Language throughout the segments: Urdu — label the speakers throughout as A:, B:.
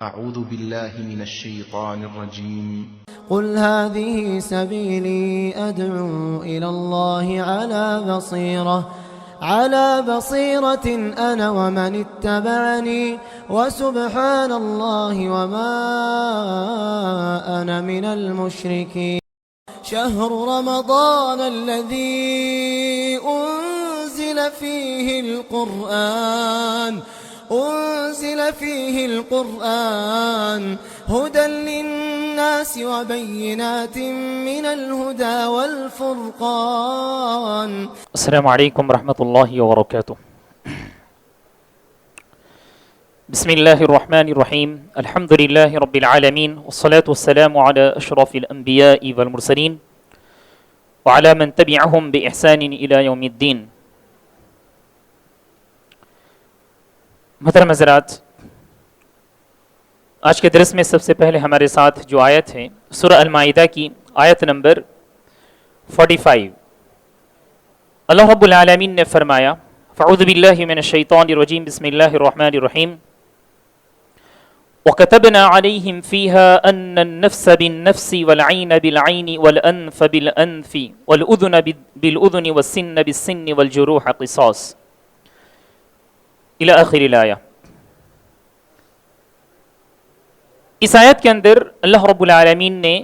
A: أعوذ بالله من الشيطان الرجيم.
B: قل هذه سبيلي أدعو إلى الله على بصيرة أنا ومن اتبعني وسبحان الله وما أنا من المشركين. شهر رمضان الذي أنزل فيه القرآن هدى للناس وبينات من الهدى والفرقان.
C: السلام عليكم ورحمة الله وبركاته. بسم الله الرحمن الرحيم. الحمد لله رب العالمين، والصلاة والسلام على أشرف الأنبياء والمرسلين وعلى من تبعهم بإحسان إلى يوم الدين. محترم حضرات، آج کے درس میں سب سے پہلے ہمارے ساتھ جو آیت ہے سورہ المائدہ کی آیت نمبر 45. اللہ رب العالمین نے فرمایا فاعوذ باللہ من الشیطان الرجیم بسم اللہ الرحمن الرحیم وَكَتَبْنَا عَلَيْهِمْ فِيهَا أَنَّ النَّفْسَ بِالنَّفْسِ وَالْعَيْنَ بِالْعَيْنِ وَالْأَنْفَ بِالْأَنْفِ وَالْأُذُنَ بِالْأُذُنِ وَالسِّنَّ بِالسِّنِّ وَالْجُرُوحَ قِصَاص الى آخر الآیہ. اس آیت کے اندر اللہ رب العالمین نے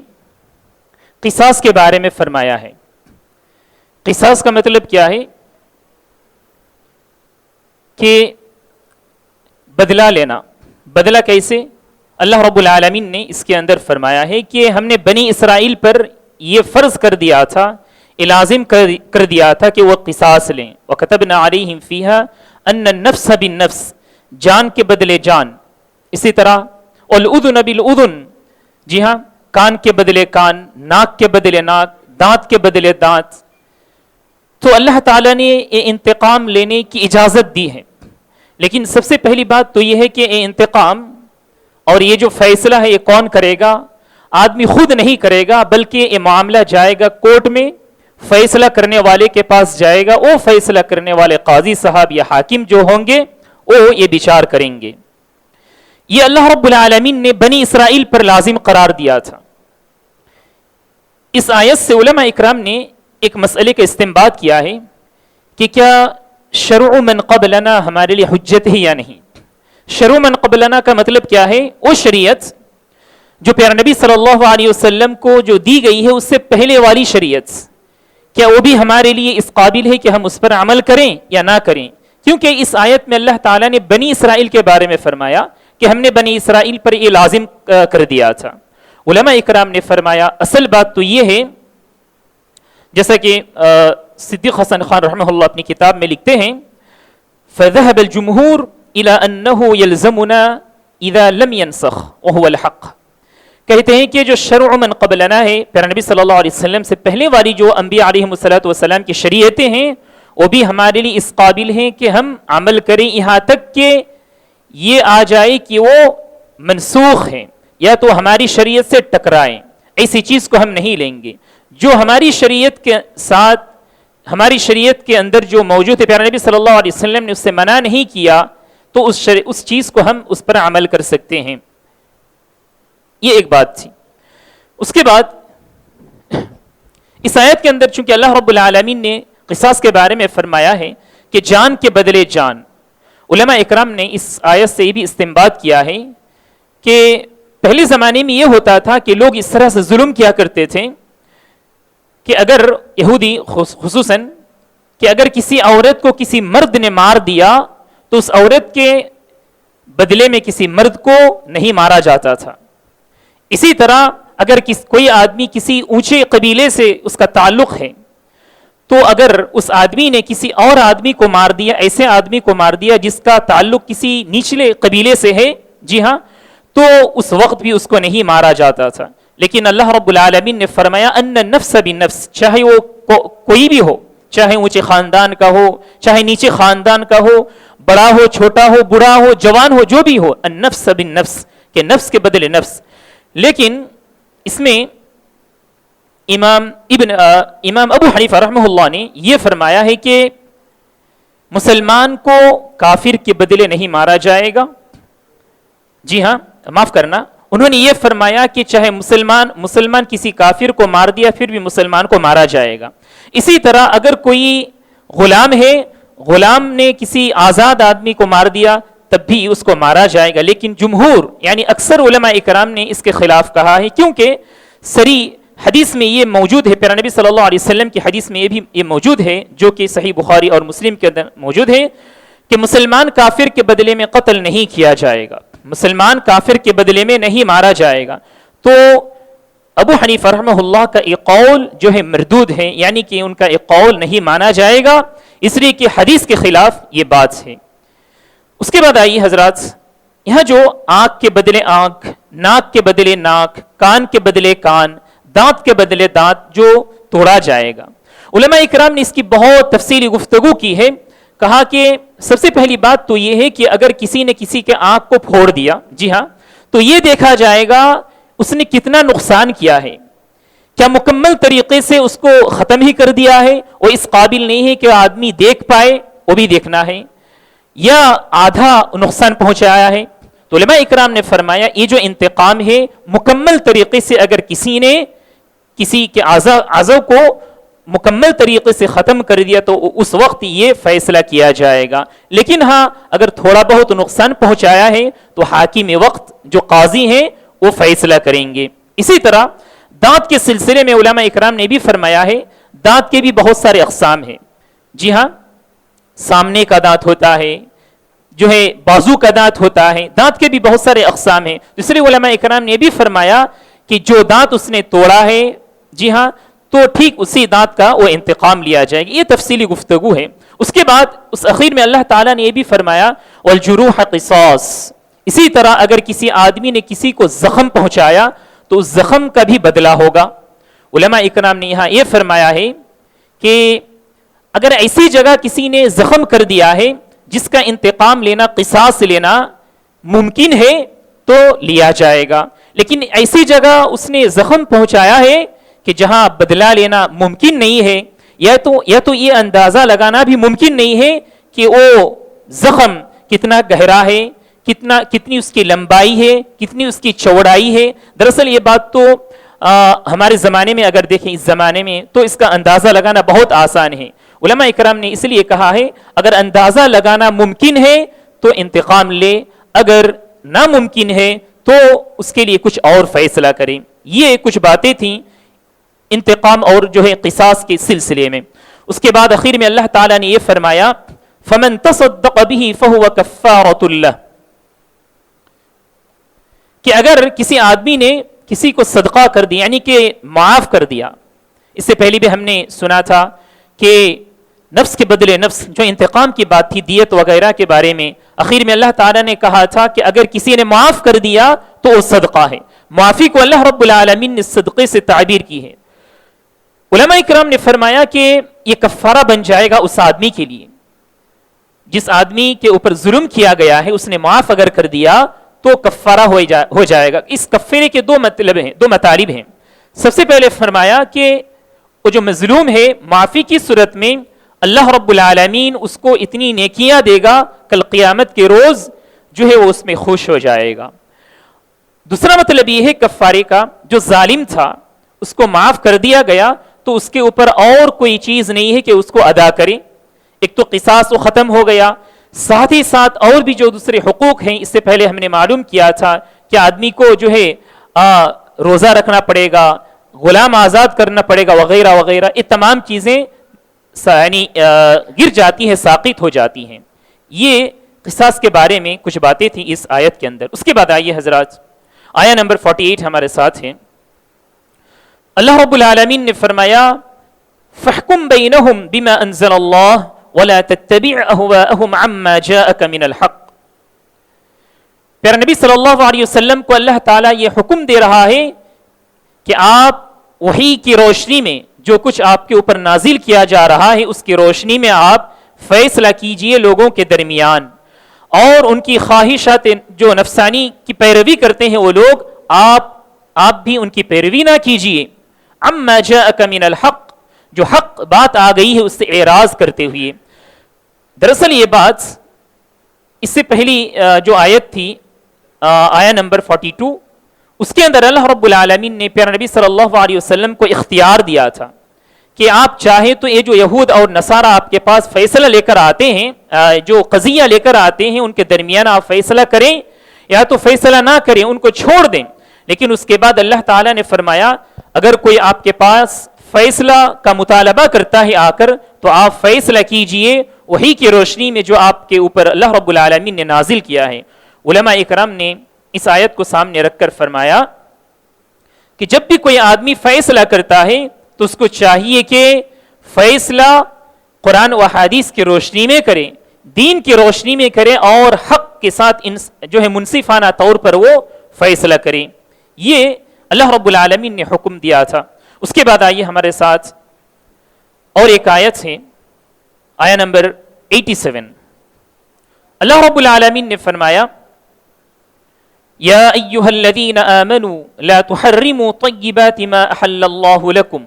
C: قصاص کے بارے میں فرمایا ہے. قصاص کا مطلب کیا ہے؟ کہ بدلہ لینا. بدلہ کیسے؟ اللہ رب العالمین نے اس کے اندر فرمایا ہے کہ ہم نے بنی اسرائیل پر یہ فرض کر دیا تھا، لازم کر دیا تھا کہ وہ قصاص لیں. وَكَتَبْنَا عَلَيْهِمْ فِيهَا أَنَّ النَّفْسَ بِالنَّفْسِ، جان کے بدلے جان. اسی طرح وَالْأُذُنَ بِالْأُذُنِ، جی ہاں، کان کے بدلے کان، ناک کے بدلے ناک، دانت کے بدلے دانت. تو اللہ تعالیٰ نے یہ انتقام لینے کی اجازت دی ہے. لیکن سب سے پہلی بات تو یہ ہے کہ یہ انتقام اور یہ جو فیصلہ ہے یہ کون کرے گا؟ آدمی خود نہیں کرے گا، بلکہ یہ معاملہ جائے گا کورٹ میں، فیصلہ کرنے والے کے پاس جائے گا. وہ فیصلہ کرنے والے قاضی صاحب یا حاکم جو ہوں گے وہ یہ بچار کریں گے. یہ اللہ رب العالمین نے بنی اسرائیل پر لازم قرار دیا تھا. اس آیت سے علماء اکرام نے ایک مسئلے کا استنباط کیا ہے کہ کیا شرع من قبلنا ہمارے لیے حجت ہے یا نہیں. شرع من قبلنا کا مطلب کیا ہے؟ وہ شریعت جو پیارے نبی صلی اللہ علیہ وسلم کو جو دی گئی ہے اس سے پہلے والی شریعت، کیا وہ بھی ہمارے لیے اس قابل ہے کہ ہم اس پر عمل کریں یا نہ کریں؟ کیونکہ اس آیت میں اللہ تعالیٰ نے بنی اسرائیل کے بارے میں فرمایا کہ ہم نے بنی اسرائیل پر یہ لازم کر دیا تھا. علماء اکرام نے فرمایا اصل بات تو یہ ہے، جیسا کہ صدیق حسن خان رحمہ اللہ اپنی کتاب میں لکھتے ہیں فَذَهَبَ الْجُمْهُورُ إِلَىٰ أَنَّهُ يَلْزَمُنَا إِذَا لَمْ يَنْسَخْ وَهُوَ الْحَقِّ. کہتے ہیں کہ جو شرع من قبلنا ہے، پیارے نبی صلی اللہ علیہ وسلم سے پہلے والی جو انبیاء علیہم السلام کی شریعتیں ہیں، وہ بھی ہمارے لیے اس قابل ہیں کہ ہم عمل کریں، یہاں تک کہ یہ آ جائے کہ وہ منسوخ ہیں یا تو ہماری شریعت سے ٹکرائیں. ایسی چیز کو ہم نہیں لیں گے. جو ہماری شریعت کے ساتھ، ہماری شریعت کے اندر جو موجود ہے، پیارے نبی صلی اللہ علیہ وسلم نے اس سے منع نہیں کیا، تو اس چیز کو ہم اس پر عمل کر سکتے ہیں. یہ ایک بات تھی. اس کے بعد اس آیت کے اندر چونکہ اللہ رب العالمین نے قصاص کے بارے میں فرمایا ہے کہ جان کے بدلے جان، علماء اکرام نے اس آیت سے یہ بھی استنباط کیا ہے کہ پہلے زمانے میں یہ ہوتا تھا کہ لوگ اس طرح سے ظلم کیا کرتے تھے کہ اگر یہودی خصوصاً کہ اگر کسی عورت کو کسی مرد نے مار دیا تو اس عورت کے بدلے میں کسی مرد کو نہیں مارا جاتا تھا. اسی طرح اگر کوئی آدمی کسی اونچے قبیلے سے اس کا تعلق ہے تو اگر اس آدمی نے کسی اور آدمی کو مار دیا، ایسے آدمی کو مار دیا جس کا تعلق کسی نچلے قبیلے سے ہے، جی ہاں، تو اس وقت بھی اس کو نہیں مارا جاتا تھا. لیکن اللہ رب العالمین نے فرمایا ان النفس بالنفس، چاہے وہ کوئی بھی ہو، چاہے اونچے خاندان کا ہو، چاہے نیچے خاندان کا ہو، بڑا ہو، چھوٹا ہو، بوڑھا ہو، جوان ہو، جو بھی ہو، النفس بالنفس، کہ نفس کے بدلے نفس. لیکن اس میں امام ابو حنیفہ رحمہ اللہ نے یہ فرمایا ہے کہ مسلمان کو کافر کے بدلے نہیں مارا جائے گا، جی ہاں معاف کرنا، انہوں نے یہ فرمایا کہ چاہے مسلمان کسی کافر کو مار دیا پھر بھی مسلمان کو مارا جائے گا. اسی طرح اگر کوئی غلام ہے، غلام نے کسی آزاد آدمی کو مار دیا تب بھی اس کو مارا جائے گا. لیکن جمہور یعنی اکثر علماء اکرام نے اس کے خلاف کہا ہے، کیونکہ صریح حدیث میں یہ موجود ہے، پیارے نبی صلی اللہ علیہ وسلم کی حدیث میں یہ موجود ہے جو کہ صحیح بخاری اور مسلم کے اندر موجود ہے کہ مسلمان کافر کے بدلے میں قتل نہیں کیا جائے گا، مسلمان کافر کے بدلے میں نہیں مارا جائے گا. تو ابو حنیفہ رحمہ اللہ کا ایک قول جو ہے مردود ہے، یعنی کہ ان کا ایک قول نہیں مانا جائے گا، اس لیے کہ حدیث کے خلاف یہ بات ہے. اس کے بعد آئیے حضرات، یہاں جو آنکھ کے بدلے آنکھ، ناک کے بدلے ناک، کان کے بدلے کان، دانت کے بدلے دانت جو توڑا جائے گا، علماء اکرام نے اس کی بہت تفصیلی گفتگو کی ہے. کہا کہ سب سے پہلی بات تو یہ ہے کہ اگر کسی نے کسی کے آنکھ کو پھوڑ دیا، جی ہاں، تو یہ دیکھا جائے گا اس نے کتنا نقصان کیا ہے. کیا مکمل طریقے سے اس کو ختم ہی کر دیا ہے، وہ اس قابل نہیں ہے کہ آدمی دیکھ پائے، وہ بھی دیکھنا ہے، یا آدھا نقصان پہنچایا ہے. تو علماء اکرام نے فرمایا یہ جو انتقام ہے مکمل طریقے سے اگر کسی نے کسی کے اعضاء کو مکمل طریقے سے ختم کر دیا تو اس وقت یہ فیصلہ کیا جائے گا. لیکن ہاں اگر تھوڑا بہت نقصان پہنچایا ہے تو حاکم وقت جو قاضی ہیں وہ فیصلہ کریں گے. اسی طرح دانت کے سلسلے میں علماء اکرام نے بھی فرمایا ہے دانت کے بھی بہت سارے اقسام ہیں. جی ہاں، سامنے کا دانت ہوتا ہے، جو ہے بازو کا دانت ہوتا ہے، دانت کے بھی بہت سارے اقسام ہیں. اس لیے علماء اکرام نے بھی فرمایا کہ جو دانت اس نے توڑا ہے، جی ہاں، تو ٹھیک اسی دانت کا وہ انتقام لیا جائے گا. یہ تفصیلی گفتگو ہے. اس کے بعد اس اخیر میں اللہ تعالیٰ نے یہ بھی فرمایا والجروح قصاص. اسی طرح اگر کسی آدمی نے کسی کو زخم پہنچایا تو اس زخم کا بھی بدلہ ہوگا. علماء اکرام نے یہاں یہ فرمایا ہے کہ اگر ایسی جگہ کسی نے زخم کر دیا ہے جس کا انتقام لینا، قصاص لینا ممکن ہے تو لیا جائے گا. لیکن ایسی جگہ اس نے زخم پہنچایا ہے کہ جہاں بدلہ لینا ممکن نہیں ہے، یا تو یہ اندازہ لگانا بھی ممکن نہیں ہے کہ وہ زخم کتنا گہرا ہے، کتنی اس کی لمبائی ہے، کتنی اس کی چوڑائی ہے. دراصل یہ بات تو ہمارے زمانے میں اگر دیکھیں اس زمانے میں تو اس کا اندازہ لگانا بہت آسان ہے. علماء اکرام نے اس لیے کہا ہے اگر اندازہ لگانا ممکن ہے تو انتقام لے، اگر ناممکن ہے تو اس کے لیے کچھ اور فیصلہ کریں. یہ کچھ باتیں تھیں انتقام اور جو ہے قصاص کے سلسلے میں. اس کے بعد اخیر میں اللہ تعالیٰ نے یہ فرمایا فمن تصدق به فهو کفارۃ لہ، کہ اگر کسی آدمی نے کسی کو صدقہ کر دیا یعنی کہ معاف کر دیا. اس سے پہلے بھی ہم نے سنا تھا کہ نفس کے بدلے نفس جو انتقام کی بات تھی دیت وغیرہ کے بارے میں، اخیر میں اللہ تعالیٰ نے کہا تھا کہ اگر کسی نے معاف کر دیا تو وہ صدقہ ہے. معافی کو اللہ رب العالمین نے صدقے سے تعبیر کی ہے. علماء اکرام نے فرمایا کہ یہ کفارہ بن جائے گا اس آدمی کے لیے جس آدمی کے اوپر ظلم کیا گیا ہے، اس نے معاف اگر کر دیا تو کفارہ ہو جائے گا. اس کفارے کے دو مطالب ہیں. سب سے پہلے فرمایا کہ وہ جو مظلوم ہے معافی کی صورت میں اللہ رب العالمین اس کو اتنی نیکیاں دے گا کل قیامت کے روز جو ہے وہ اس میں خوش ہو جائے گا. دوسرا مطلب یہ ہے کفارے کا، جو ظالم تھا اس کو معاف کر دیا گیا تو اس کے اوپر اور کوئی چیز نہیں ہے کہ اس کو ادا کرے. ایک تو قصاص وہ ختم ہو گیا، ساتھ ہی ساتھ اور بھی جو دوسرے حقوق ہیں اس سے پہلے ہم نے معلوم کیا تھا کہ آدمی کو جو ہے روزہ رکھنا پڑے گا، غلام آزاد کرنا پڑے گا وغیرہ وغیرہ، یہ تمام چیزیں یعنی گر جاتی ہیں، ساقط ہو جاتی ہیں. یہ قصاص کے بارے میں کچھ باتیں تھیں اس آیت کے اندر. اس کے بعد آئیے حضرات آیا نمبر 48 ہمارے ساتھ ہیں. اللہ رب العالمین نے فرمایا فَاحْكُمْ بَيْنَهُمْ بِمَا أَنزَلَ اللَّهُ وَلَا تَتَّبِعْ أَهْوَاءَهُمْ عَمَّا جَاءَكَ مِنَ الْحَقِّ. پیارے نبی صلی اللہ علیہ وسلم کو اللہ تعالیٰ یہ حکم دے رہا ہے کہ آپ وحی کی روشنی میں جو کچھ آپ کے اوپر نازل کیا جا رہا ہے اس کی روشنی میں آپ فیصلہ کیجئے لوگوں کے درمیان، اور ان کی خواہشات جو نفسانی کی پیروی کرتے ہیں وہ لوگ آپ بھی ان کی پیروی نہ کیجئے. عما جاءک من الحق، جو حق بات آ گئی ہے اس سے اعراض کرتے ہوئے. دراصل یہ بات اس سے پہلی جو آیت تھی آیا نمبر 42، اس کے اندر اللہ رب العالمین نے پیارے نبی صلی اللہ علیہ وسلم کو اختیار دیا تھا کہ آپ چاہیں تو یہ جو یہود اور نصارہ آپ کے پاس فیصلہ لے کر آتے ہیں، جو قضیہ لے کر آتے ہیں، ان کے درمیان آپ فیصلہ کریں یا تو فیصلہ نہ کریں، ان کو چھوڑ دیں. لیکن اس کے بعد اللہ تعالیٰ نے فرمایا اگر کوئی آپ کے پاس فیصلہ کا مطالبہ کرتا ہے آ کر تو آپ فیصلہ کیجئے وہی کی روشنی میں جو آپ کے اوپر اللہ رب العالمین نے نازل کیا ہے. علماء اکرام نے اس آیت کو سامنے رکھ کر فرمایا کہ جب بھی کوئی آدمی فیصلہ کرتا ہے تو اس کو چاہیے کہ فیصلہ قرآن و حدیث کی روشنی میں کرے، دین کی روشنی میں کرے اور حق کے ساتھ جو ہے منصفانہ طور پر وہ فیصلہ کرے. یہ اللہ رب العالمین نے حکم دیا تھا. اس کے بعد آئیے ہمارے ساتھ اور ایک آیت ہے، آیا نمبر 87. اللہ رب العالمین نے فرمایا یا ایھا الذین آمنوا لا تحرموا طیبات ما احل اللہ لکم،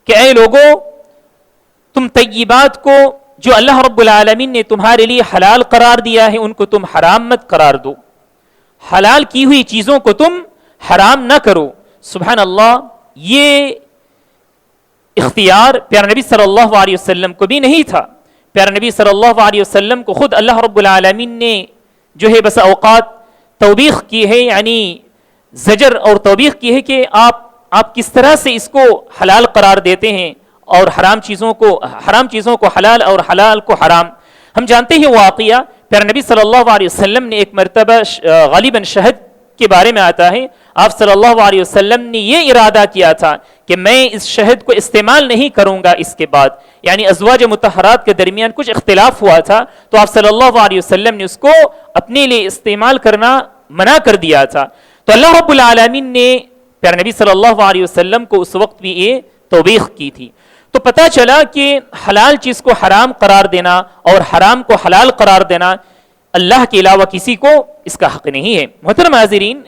C: کہ اے لوگو تم طیبات کو جو اللہ رب العالمین نے تمہارے لیے حلال قرار دیا ہے ان کو تم حرام مت قرار دو، حلال کی ہوئی چیزوں کو تم حرام نہ کرو. سبحان اللہ، یہ اختیار پیارے نبی صلی اللہ علیہ وسلم کو بھی نہیں تھا. پیارے نبی صلی اللہ علیہ وسلم کو خود اللہ رب العالمین نے جو ہے بس اوقات توبیخ کی ہے، یعنی زجر اور توبیخ کی ہے کہ آپ کس طرح سے اس کو حلال قرار دیتے ہیں اور حرام چیزوں کو حلال اور حلال کو حرام. ہم جانتے ہیں واقعہ پیارے نبی صلی اللہ علیہ وسلم نے ایک مرتبہ غالباً شہد کے بارے میں آتا ہے، آپ صلی اللہ علیہ وسلم نے یہ ارادہ کیا تھا کہ میں اس شہد کو استعمال نہیں کروں گا اس کے بعد، یعنی ازواج مطہرات کے درمیان کچھ اختلاف ہوا تھا تو آپ صلی اللہ علیہ وسلم نے اس کو اپنے لیے استعمال کرنا منع کر دیا تھا. تو اللہ رب العالمین نے پیارے نبی صلی اللہ علیہ وسلم کو اس وقت بھی یہ توبیخ کی تھی. تو پتہ چلا کہ حلال چیز کو حرام قرار دینا اور حرام کو حلال قرار دینا اللہ کے علاوہ کسی کو اس کا حق نہیں ہے. محترم حاضرین،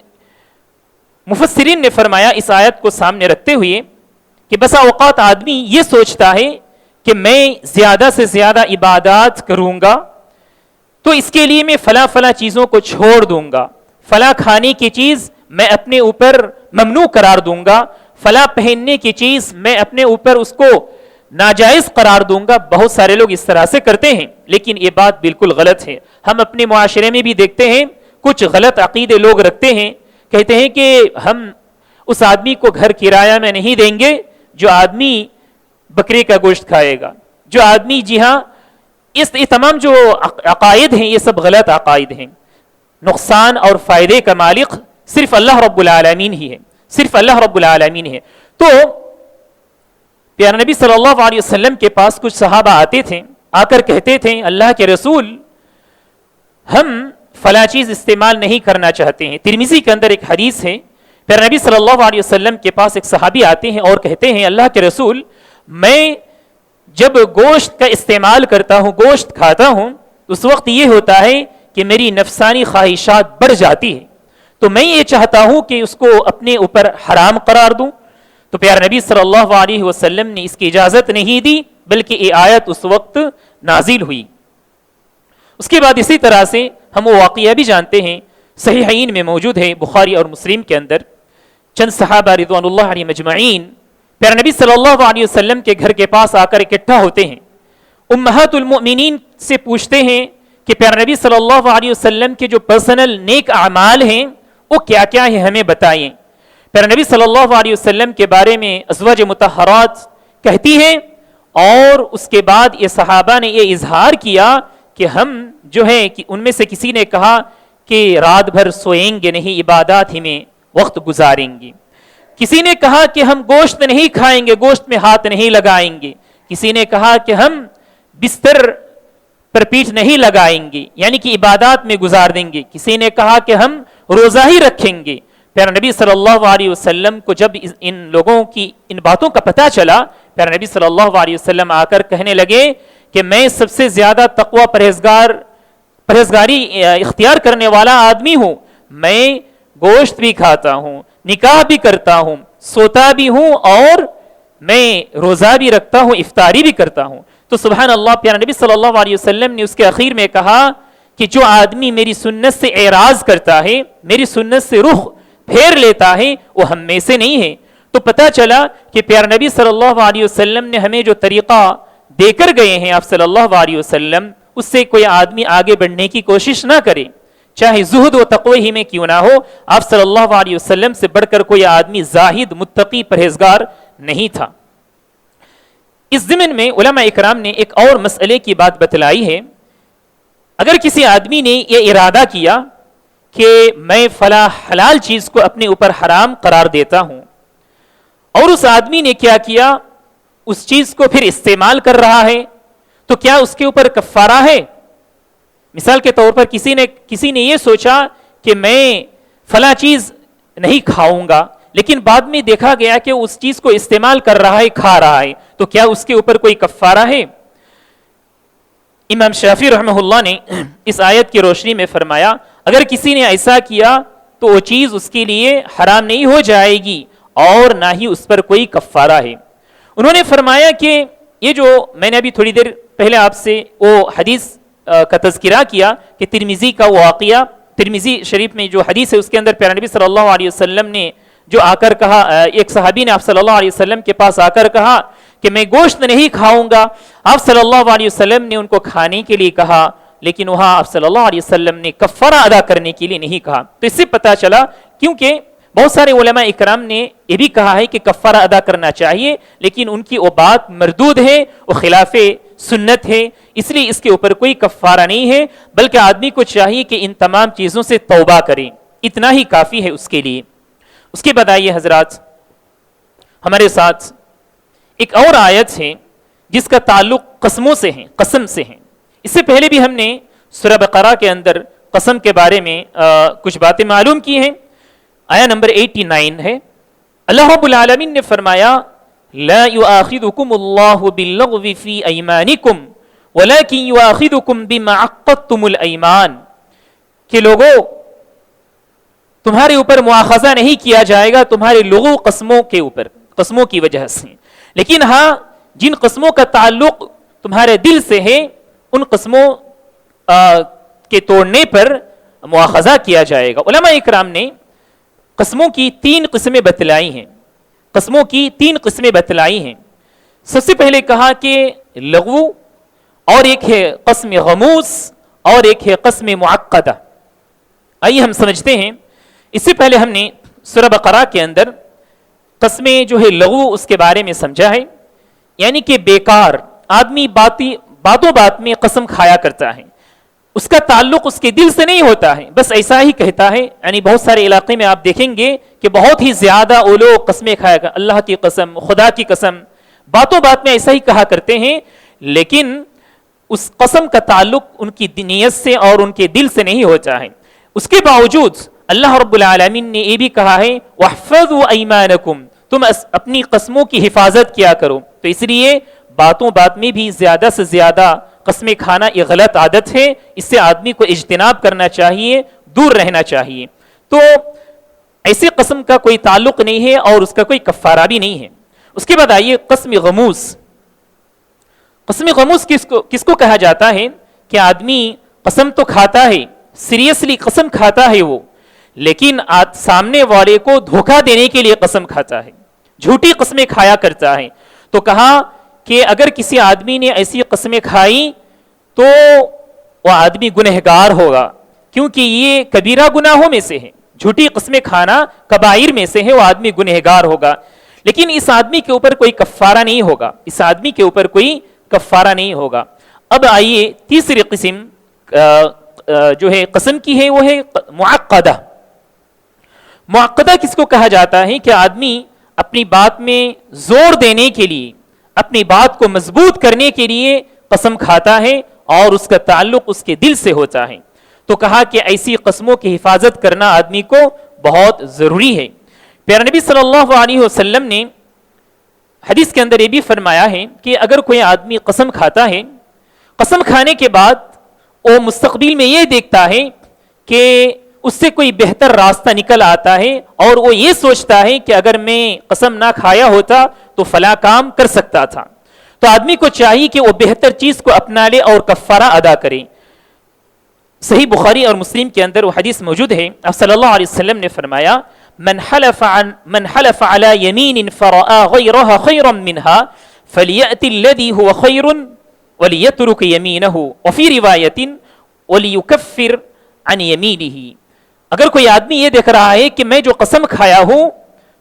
C: مفسرین نے فرمایا اس آیت کو سامنے رکھتے ہوئے کہ بسا اوقات آدمی یہ سوچتا ہے کہ میں زیادہ سے زیادہ عبادات کروں گا تو اس کے لیے میں فلاں چیزوں کو چھوڑ دوں گا، فلاں کھانے کی چیز میں اپنے اوپر ممنوع قرار دوں گا، فلاں پہننے کی چیز میں اپنے اوپر اس کو ناجائز قرار دوں گا. بہت سارے لوگ اس طرح سے کرتے ہیں لیکن یہ بات بالکل غلط ہے. ہم اپنے معاشرے میں بھی دیکھتے ہیں کچھ غلط عقیدے لوگ رکھتے ہیں، کہتے ہیں کہ ہم اس آدمی کو گھر کرایہ میں نہیں دیں گے جو آدمی بکرے کا گوشت کھائے گا، جو آدمی جی ہاں یہ تمام جو عقائد ہیں یہ سب غلط عقائد ہیں. نقصان اور فائدے کا مالک صرف اللہ رب العالمین ہی ہے، صرف اللہ رب العالمین ہے. تو پیارے نبی صلی اللہ علیہ وسلم کے پاس کچھ صحابہ آتے تھے، آ کر کہتے تھے اللہ کے رسول ہم فلاں چیز استعمال نہیں کرنا چاہتے ہیں. ترمذی کے اندر ایک حدیث ہے، پیارے نبی صلی اللہ علیہ وسلم کے پاس ایک صحابی آتے ہیں اور کہتے ہیں اللہ کے رسول میں جب گوشت کا استعمال کرتا ہوں، گوشت کھاتا ہوں، اس وقت یہ ہوتا ہے کہ میری نفسانی خواہشات بڑھ جاتی ہے، تو میں یہ چاہتا ہوں کہ اس کو اپنے اوپر حرام قرار دوں. تو پیارے نبی صلی اللہ علیہ وسلم نے اس کی اجازت نہیں دی بلکہ یہ آیت اس وقت نازل ہوئی. اس کے بعد اسی طرح سے ہم وہ واقعہ بھی جانتے ہیں، صحیحین میں موجود ہے، بخاری اور مسلم کے اندر چند صحابہ رضوان اللہ علیہ مجمعین پیارے نبی صلی اللہ علیہ وسلم کے گھر کے پاس آ کر اکٹھا ہوتے ہیں. امہات المؤمنین سے پوچھتے ہیں کہ پیارے نبی صلی اللہ علیہ وسلم کے جو پرسنل نیک اعمال ہیں وہ کیا کیا ہیں ہمیں بتائیں. پیارے نبی صلی اللہ علیہ وسلم کے بارے میں ازواج مطہرات کہتی ہیں اور اس کے بعد یہ صحابہ نے یہ اظہار کیا کہ ہم جو ہے کہ ان میں سے کسی نے کہا کہ رات بھر سوئیں گے نہیں، عبادات ہی میں وقت گزاریں گے. کسی نے کہا کہ ہم گوشت نہیں کھائیں گے، گوشت میں ہاتھ نہیں لگائیں گے. کسی نے کہا کہ ہم بستر پر پیٹھ نہیں لگائیں گے، یعنی کہ عبادات میں گزار دیں گے. کسی نے کہا کہ ہم روزہ ہی رکھیں گے. پیارے نبی صلی اللہ علیہ وسلم کو جب ان لوگوں کی ان باتوں کا پتہ چلا، پیارے نبی صلی اللہ علیہ وسلم آ کر کہنے لگے کہ میں سب سے زیادہ تقوی پرہیزگاری اختیار کرنے والا آدمی ہوں. میں گوشت بھی کھاتا ہوں، نکاح بھی کرتا ہوں، سوتا بھی ہوں اور میں روزہ بھی رکھتا ہوں، افطاری بھی کرتا ہوں. تو سبحان اللہ، پیارے نبی صلی اللہ علیہ وسلم نے اس کے اخیر میں کہا کہ جو آدمی میری سنت سے اعراض کرتا ہے، میری سنت سے رخ پھیر لیتا ہے، وہ ہم میں سے نہیں ہے۔ تو پتہ چلا کہ پیارے نبی صلی اللہ علیہ وسلم نے ہمیں جو طریقہ دے کر گئے ہیں آپ صلی اللہ علیہ وسلم، اس سے کوئی آدمی آگے بڑھنے کی کوشش نہ کرے، چاہے زہد و تقوی ہی میں کیوں نہ ہو۔ آپ صلی اللہ علیہ وسلم سے بڑھ کر کوئی آدمی زاہد، متقی، پرہیزگار نہیں تھا۔ اس ضمن میں علماء اکرام نے ایک اور مسئلے کی بات بتلائی ہے۔ اگر کسی آدمی نے یہ ارادہ کیا کہ میں فلاں حلال چیز کو اپنے اوپر حرام قرار دیتا ہوں، اور اس آدمی نے کیا کیا، اس چیز کو پھر استعمال کر رہا ہے، تو کیا اس کے اوپر کفارہ ہے؟ مثال کے طور پر کسی نے یہ سوچا کہ میں فلاں چیز نہیں کھاؤں گا، لیکن بعد میں دیکھا گیا کہ اس چیز کو استعمال کر رہا ہے، کھا رہا ہے، تو کیا اس کے اوپر کوئی کفارہ ہے؟ امام شافعی رحمہ اللہ نے اس آیت کی روشنی میں فرمایا، اگر کسی نے ایسا کیا تو وہ چیز اس کے لیے حرام نہیں ہو جائے گی اور نہ ہی اس پر کوئی کفارہ ہے۔ انہوں نے فرمایا کہ یہ جو میں نے ابھی تھوڑی دیر پہلے آپ سے وہ حدیث کا تذکرہ کیا کہ ترمذی کا وہ واقعہ، ترمذی شریف میں جو حدیث ہے اس کے اندر پیارے نبی صلی اللہ علیہ وسلم نے جو آ کر کہا، ایک صحابی نے آپ صلی اللہ علیہ وسلم کے پاس آ کر کہا کہ میں گوشت نہیں کھاؤں گا، آپ صلی اللہ علیہ وسلم نے ان کو کھانے کے لیے کہا، لیکن وہاں آپ صلی اللہ علیہ وسلم نے کفارہ ادا کرنے کے لیے نہیں کہا۔ تو اس سے پتہ چلا، کیونکہ بہت سارے علماء اکرام نے یہ بھی کہا ہے کہ کفارہ ادا کرنا چاہیے، لیکن ان کی وہ بات مردود ہے، وہ خلاف سنت ہے، اس لیے اس کے اوپر کوئی کفارہ نہیں ہے، بلکہ آدمی کو چاہیے کہ ان تمام چیزوں سے توبہ کرے، اتنا ہی کافی ہے اس کے لیے۔ اس کے بعد آئیے حضرات، ہمارے ساتھ ایک اور آیت ہے جس کا تعلق قسموں سے ہے، قسم سے ہے۔ اس سے پہلے بھی ہم نے سورہ بقرہ کے اندر قسم کے بارے میں کچھ باتیں معلوم کی ہیں۔ آیا نمبر 89 ہے، اللہ رب العالمین نے فرمایا، لا یؤاخذکم اللہ باللغو فی ایمانکم ولکن یؤاخذکم بما عقدتم الایمان، کہ لوگوں تمہارے اوپر مواخذہ نہیں کیا جائے گا تمہارے لغو قسموں کے اوپر، قسموں کی وجہ سے، لیکن ہاں جن قسموں کا تعلق تمہارے دل سے ہے ان قسموں کے توڑنے پر مواخذہ کیا جائے گا۔ علماء اکرام نے قسموں کی 3 قسمیں بتلائی ہیں، قسموں کی 3 قسمیں بتلائی ہیں۔ سب سے پہلے کہا کہ لغو، اور ایک ہے قسم غموس، اور ایک ہے قسم معقدہ۔ آئیے ہم سمجھتے ہیں۔ اس سے پہلے ہم نے سورہ بقرہ کے اندر قسمیں جو ہے لغو اس کے بارے میں سمجھا ہے، یعنی کہ بیکار آدمی باتوں بات میں قسم کھایا کرتا ہے، اس کا تعلق اس کے دل سے نہیں ہوتا ہے، بس ایسا ہی کہتا ہے۔ یعنی بہت سارے علاقے میں آپ دیکھیں گے کہ بہت ہی زیادہ وہ لوگ قسمیں کھایا کرتے، اللہ کی قسم، خدا کی قسم، باتوں بات میں ایسا ہی کہا کرتے ہیں، لیکن اس قسم کا تعلق ان کی نیت سے اور ان کے دل سے نہیں ہوتا ہے۔ اس کے باوجود اللہ رب العالمین نے یہ بھی کہا ہے وَاحْفَظُوا أَيْمَانَكُمْ، تم اپنی قسموں کی حفاظت کیا کرو۔ تو اس لیے باتوں بات میں بھی زیادہ سے زیادہ قسمیں کھانا یہ غلط عادت ہے، اس سے آدمی کو اجتناب کرنا چاہیے، دور رہنا چاہیے۔ تو ایسی قسم کا کوئی تعلق نہیں ہے اور اس کا کوئی کفارہ بھی نہیں ہے۔ اس کے بعد آئیے قسم غموس۔ قسم غموس کس کو کہا جاتا ہے کہ آدمی قسم تو کھاتا ہے، سیریسلی قسم کھاتا ہے وہ، لیکن سامنے والے کو دھوکہ دینے کے لیے قسم کھاتا ہے، جھوٹی قسمیں کھایا کرتا ہے۔ تو کہا کہ اگر کسی آدمی نے ایسی قسمیں کھائی تو وہ آدمی گنہگار ہوگا، کیونکہ یہ کبیرہ گناہوں میں سے ہے، جھوٹی قسمیں کھانا کبائر میں سے ہے، وہ آدمی گنہگار ہوگا، لیکن اس آدمی کے اوپر کوئی کفارہ نہیں ہوگا، اس آدمی کے اوپر کوئی کفارہ نہیں ہوگا۔ اب آئیے تیسری قسم جو ہے قسم کی ہے، وہ ہے معقدہ۔ معقدہ کس کو کہا جاتا ہے کہ آدمی اپنی بات میں زور دینے کے لیے، اپنی بات کو مضبوط کرنے کے لیے قسم کھاتا ہے اور اس کا تعلق اس کے دل سے ہوتا ہے۔ تو کہا کہ ایسی قسموں کی حفاظت کرنا آدمی کو بہت ضروری ہے۔ پیارے نبی صلی اللہ علیہ وسلم نے حدیث کے اندر یہ بھی فرمایا ہے کہ اگر کوئی آدمی قسم کھاتا ہے، قسم کھانے کے بعد وہ مستقبل میں یہ دیکھتا ہے کہ اس سے کوئی بہتر راستہ نکل آتا ہے اور وہ یہ سوچتا ہے کہ اگر میں قسم نہ کھایا ہوتا تو فلاں کام کر سکتا تھا، تو آدمی کو چاہیے کہ وہ بہتر چیز کو اپنا لے اور کفارہ ادا کرے۔ صحیح بخاری اور مسلم کے اندر وہ حدیث موجود ہے. آپ صلی اللہ علیہ وسلم نے فرمایا من حلف على يمين فرأى غيرها خيرا منها فليأتي الذي هو خير وليترك يمينه وفي رواية وليكفر عن يمينه. اگر کوئی آدمی یہ دیکھ رہا ہے کہ میں جو قسم کھایا ہوں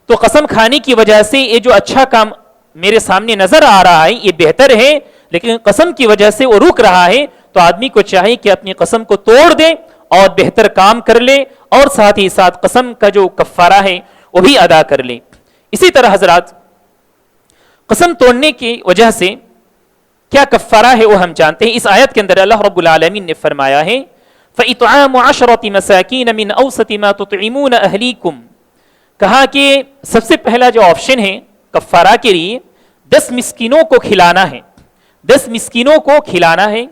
C: تو قسم کھانے کی وجہ سے یہ جو اچھا کام میرے سامنے نظر آ رہا ہے یہ بہتر ہے، لیکن قسم کی وجہ سے وہ رک رہا ہے، تو آدمی کو چاہیے کہ اپنی قسم کو توڑ دے اور بہتر کام کر لے، اور ساتھ ہی ساتھ قسم کا جو کفارہ ہے وہ بھی ادا کر لے. اسی طرح حضرات قسم توڑنے کی وجہ سے کیا کفارہ ہے وہ ہم جانتے ہیں. اس آیت کے اندر اللہ رب العالمین نے فرمایا ہے فَإِطْعَامُ عَشْرَةِ مَسَاكِينَ مِنْ أَوْسَطِ مَا تُطْعِمُونَ أَهْلِيكُمْ. کہا کہ سب سے پہلا جو آپشن ہے کفارہ کے لیے 10 مسکینوں کو کھلانا ہے. 10 مسکینوں کو کھلانا ہے.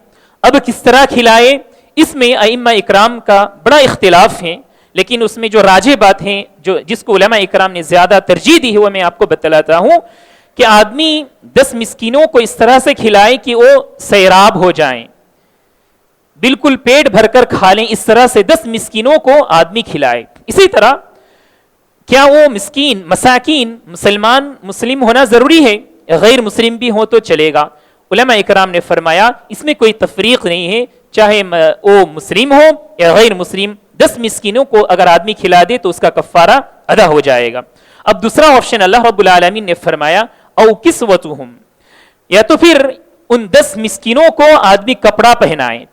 C: اب کس طرح کھلائے، اس میں ائمہ اکرام کا بڑا اختلاف ہے، لیکن اس میں جو راجح بات ہیں جس کو علماء اکرام نے زیادہ ترجیح دی ہے وہ میں آپ کو بتلاتا ہوں کہ آدمی 10 مسکینوں کو اس طرح سے کھلائے کہ وہ سیراب ہو جائیں، بالکل پیٹ بھر کر کھا لیں. اس طرح سے 10 مسکینوں کو آدمی کھلائے. اسی طرح کیا وہ مسکین مساکین مسلم ہونا ضروری ہے، غیر مسلم بھی ہو تو چلے گا؟ علماء اکرام نے فرمایا اس میں کوئی تفریق نہیں ہے، چاہے وہ مسلم ہو یا غیر مسلم، 10 مسکینوں کو اگر آدمی کھلا دے تو اس کا کفارہ ادا ہو جائے گا. اب دوسرا آپشن اللہ رب العالمین نے فرمایا او کسوتہم، یا تو پھر ان 10 مسکینوں کو آدمی کپڑا پہنائے.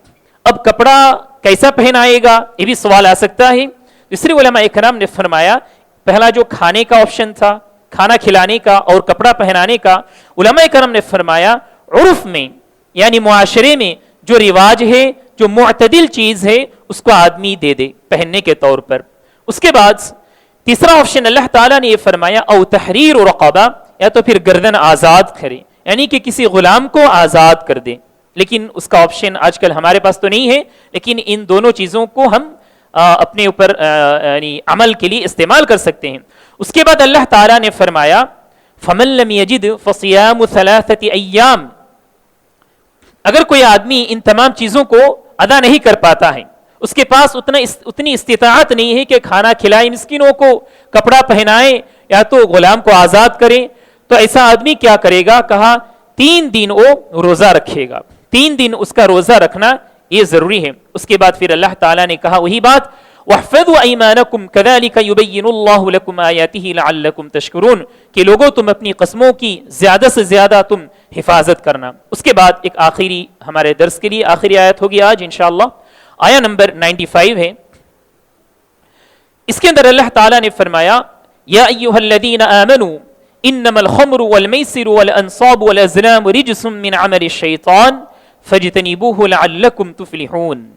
C: اب کپڑا کیسا پہنائے گا یہ بھی سوال آ سکتا ہے. دوسرے علماء اکرام نے فرمایا پہلا جو کھانے کا آپشن تھا، کھانا کھلانے کا اور کپڑا پہنانے کا، علماء اکرام نے فرمایا عرف میں یعنی معاشرے میں جو رواج ہے، جو معتدل چیز ہے اس کو آدمی دے دے پہننے کے طور پر. اس کے بعد تیسرا آپشن اللہ تعالیٰ نے یہ فرمایا او تحریر رقبہ، یا تو پھر گردن آزاد کرے، یعنی کہ کسی غلام کو آزاد کر دے. لیکن اس کا آپشن آج کل ہمارے پاس تو نہیں ہے، لیکن ان دونوں چیزوں کو ہم اپنے اوپر یعنی عمل کے لیے استعمال کر سکتے ہیں. اس کے بعد اللہ تعالیٰ نے فرمایا فَمَن لَمْ يَجِدْ فَصِيَامُ 3 أَيَّامٍ. اگر کوئی آدمی ان تمام چیزوں کو ادا نہیں کر پاتا ہے، اس کے پاس اتنی استطاعت نہیں ہے کہ کھانا کھلائے مسکینوں کو، کپڑا پہنائے یا تو غلام کو آزاد کرے، تو ایسا آدمی کیا کرے گا؟ کہا 3 دن وہ روزہ رکھے گا. 3 دن اس کا روزہ رکھنا یہ ضروری ہے. اس کے بعد پھر اللہ تعالیٰ نے کہا وہی بات وَاحْفَظُوا أَيْمَانَكُمْ كَذَلِكَ يُبَيِّنُ اللَّهُ لَكُمْ آيَاتِهِ لَعَلَّكُمْ تَشْكُرُونَ کہ لوگوں تم اپنی قسموں کی زیادہ سے زیادہ تم حفاظت کرنا. اس کے بعد ایک آخری ہمارے درس کے لیے آخری آیت ہوگی آج انشاءاللہ، آیا نمبر 95 ہے. اس کے اندر اللہ تعالیٰ نے فرمایا یا ایھا الذین آمنوا انما الخمر والمیسر والانصاب والازلام رجس من عمل الشیطان فاجتنبوه لعلکم تفلحون.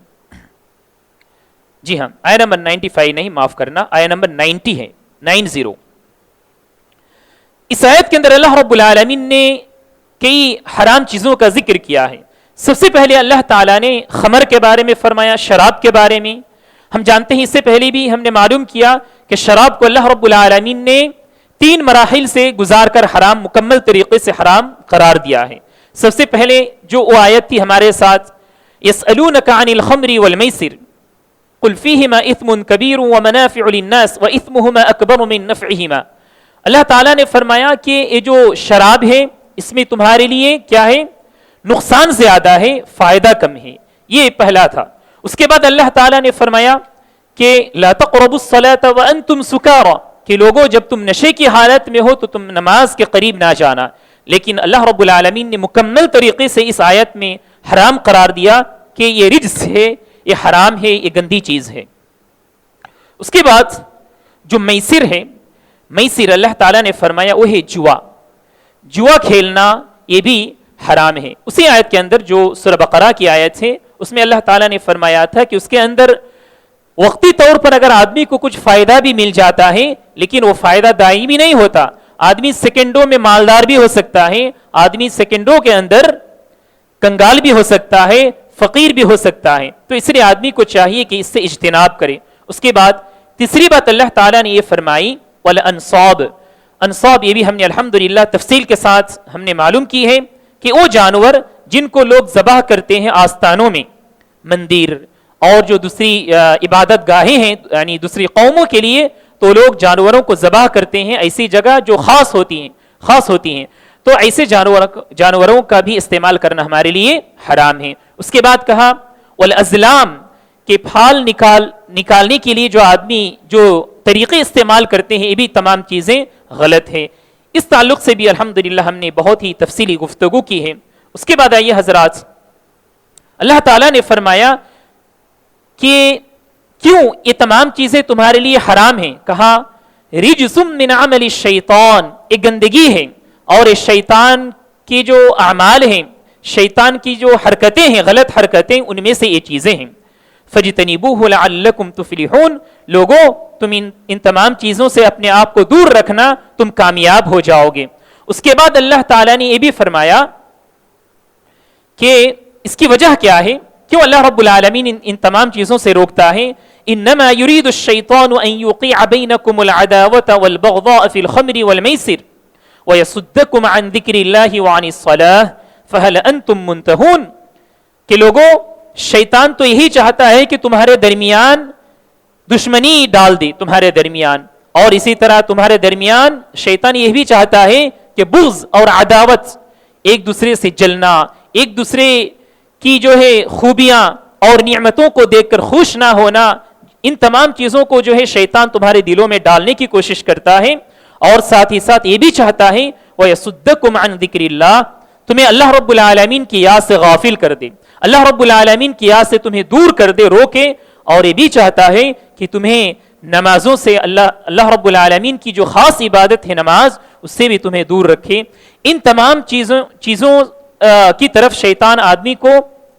C: جی ہاں، آیا نمبر 95 نہیں، معاف کرنا، آیا نمبر 90 ہے، 90. اس آیت کے اندر اللہ رب العالمین نے کئی حرام چیزوں کا ذکر کیا ہے. سب سے پہلے اللہ تعالیٰ نے خمر کے بارے میں فرمایا، شراب کے بارے میں. ہم جانتے ہیں اس سے پہلے بھی ہم نے معلوم کیا کہ شراب کو اللہ رب العالمین نے 3 مراحل سے گزار کر حرام، مکمل طریقے سے حرام قرار دیا ہے. سب سے پہلے جو وہ آیت تھی ہمارے ساتھ یسألونک عن الخمر والمیسر قل فیہما اثم کبیر ومنافع للناس واثمہما اکبر من نفعہما. اللہ تعالیٰ نے فرمایا کہ یہ جو شراب ہے اس میں تمہارے لیے کیا ہے؟ نقصان زیادہ ہے، فائدہ کم ہے. یہ پہلا تھا. اس کے بعد اللہ تعالیٰ نے فرمایا کہ لا تقربوا الصلاة وانتم سکارى کہ لوگوں جب تم نشے کی حالت میں ہو تو تم نماز کے قریب نہ جانا. لیکن اللہ رب العالمین نے مکمل طریقے سے اس آیت میں حرام قرار دیا کہ یہ رجس ہے، یہ حرام ہے، یہ گندی چیز ہے. اس کے بعد جو میسر ہے، میسر اللہ تعالیٰ نے فرمایا وہ ہے جوا کھیلنا، یہ بھی حرام ہے. اسی آیت کے اندر جو سورہ بقرہ کی آیت ہے اس میں اللہ تعالیٰ نے فرمایا تھا کہ اس کے اندر وقتی طور پر اگر آدمی کو کچھ فائدہ بھی مل جاتا ہے لیکن وہ فائدہ دائمی نہیں ہوتا. آدمی سیکنڈوں میں مالدار بھی ہو سکتا ہے، آدمی سیکنڈوں کے اندر کنگال بھی ہو سکتا ہے، فقیر بھی ہو سکتا ہے. تو اس لیے آدمی کو چاہیے کہ اس سے اجتناب کرے. اس کے بعد تیسری بات اللہ تعالیٰ نے یہ فرمائی والانصاب. انصاب یہ بھی ہم نے الحمدللہ تفصیل کے ساتھ ہم نے معلوم کی ہے کہ وہ جانور جن کو لوگ ذبح کرتے ہیں آستانوں میں، مندر اور جو دوسری عبادت گاہیں ہیں یعنی دوسری قوموں کے لیے تو لوگ جانوروں کو ذبح کرتے ہیں ایسی جگہ جو خاص ہوتی ہیں تو ایسے جانوروں کا بھی استعمال کرنا ہمارے لیے حرام ہے. اس کے بعد کہا والازلام کہ پھال نکالنے کے لیے جو آدمی جو طریقے استعمال کرتے ہیں یہ بھی تمام چیزیں غلط ہیں. اس تعلق سے بھی الحمدللہ ہم نے بہت ہی تفصیلی گفتگو کی ہے. اس کے بعد آئیے حضرات، اللہ تعالیٰ نے فرمایا کہ کیوں یہ تمام چیزیں تمہارے لیے حرام ہیں. کہا رجس من عمل الشیطان، ایک گندگی ہے اور اس شیطان کے جو اعمال ہیں، شیطان کی جو حرکتیں ہیں، غلط حرکتیں، ان میں سے یہ چیزیں ہیں. فَاجْتَنِبُوهُ لَعَلَّكُمْ تُفْلِحُونَ، لوگوں تم ان تمام چیزوں سے اپنے آپ کو دور رکھنا، تم کامیاب ہو جاؤ گے. اس کے بعد اللہ تعالیٰ نے یہ بھی فرمایا کہ اس کی وجہ کیا ہے، کیوں اللہ رب العالمین ان تمام چیزوں سے روکتا ہے. انما يريد الشيطان ان يوقع بينكم العداوة والبغضاء في الخمر والميسر ويصدكم عن ذكر الله وعن الصلاة فهل انتم منتهون، کہ لوگوں شیطان تو یہی چاہتا ہے کہ تمہارے درمیان دشمنی ڈال دے تمہارے درمیان، اور اسی طرح تمہارے درمیان شیطان یہ بھی چاہتا ہے کہ بغض اور عداوت، ایک دوسرے سے جلنا، ایک دوسرے کی جو ہے خوبیاں اور نعمتوں کو دیکھ کر خوش نہ ہونا، ان تمام چیزوں کو جو ہے شیطان تمہارے دلوں میں ڈالنے کی کوشش کرتا ہے. اور ساتھ ہی ساتھ یہ بھی چاہتا ہے وَيَصُدَّكُمْ عَنْ ذِكْرِ اللَّهِ، تمہیں اللہ رب العالمین کی یاد سے غافل کر دے، اللہ رب العالمین کی یاد سے تمہیں دور کر دے، روکے. اور یہ بھی چاہتا ہے کہ تمہیں نمازوں سے اللہ رب العالمین کی جو خاص عبادت ہے نماز، اس سے بھی تمہیں دور رکھے. ان تمام چیزوں کی طرف شیطان آدمی کو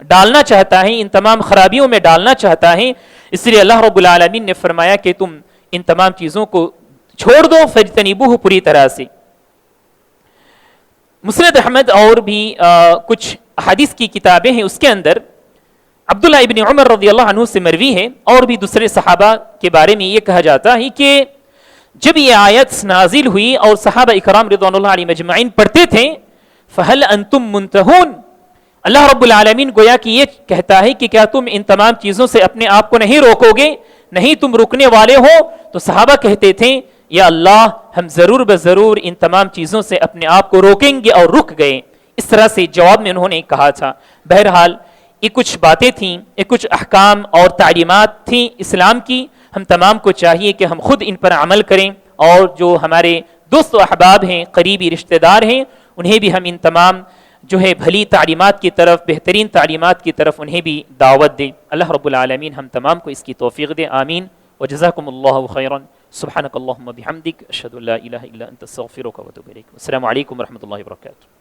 C: ڈالنا چاہتا ہے، ان تمام خرابیوں میں ڈالنا چاہتا ہے. اس لیے اللہ رب العالمین نے فرمایا کہ تم ان تمام چیزوں کو چھوڑ دو، فاجتنبوہ پوری طرح سے. مسند احمد اور بھی کچھ حدیث کی کتابیں ہیں، اس کے اندر عبداللہ ابن عمر رضی اللہ عنہ سے مروی ہے اور بھی دوسرے صحابہ کے بارے میں یہ کہا جاتا ہے کہ جب یہ آیت نازل ہوئی اور صحابہ اکرام رضوان اللہ علیہ مجمعین پڑھتے تھے فہل انتم منتہون، اللہ رب العالمین گویا کہ یہ کہتا ہے کہ کیا تم ان تمام چیزوں سے اپنے آپ کو نہیں روکو گے، نہیں تم رکنے والے ہو. تو صحابہ کہتے تھے یا اللہ ہم ضرور بضرور ان تمام چیزوں سے اپنے آپ کو روکیں گے، اور رک گئے. اس طرح سے جواب میں انہوں نے کہا تھا. بہرحال یہ کچھ باتیں تھیں، یہ کچھ احکام اور تعلیمات تھیں اسلام کی. ہم تمام کو چاہیے کہ ہم خود ان پر عمل کریں، اور جو ہمارے دوست و احباب ہیں، قریبی رشتہ دار ہیں، انہیں بھی ہم ان تمام جو ہے بھلی تعلیمات کی طرف، بہترین تعلیمات کی طرف انہیں بھی دعوت دیں. اللہ رب العالمین ہم تمام کو اس کی توفیق دے. آمین. وجزاکم اللہ خیرا. سبحانک اللہم بحمدک، اشہد ان لا الہ الا انت استغفرک و اتوب الیک. السلام علیکم ورحمۃ اللہ وبرکاتہ.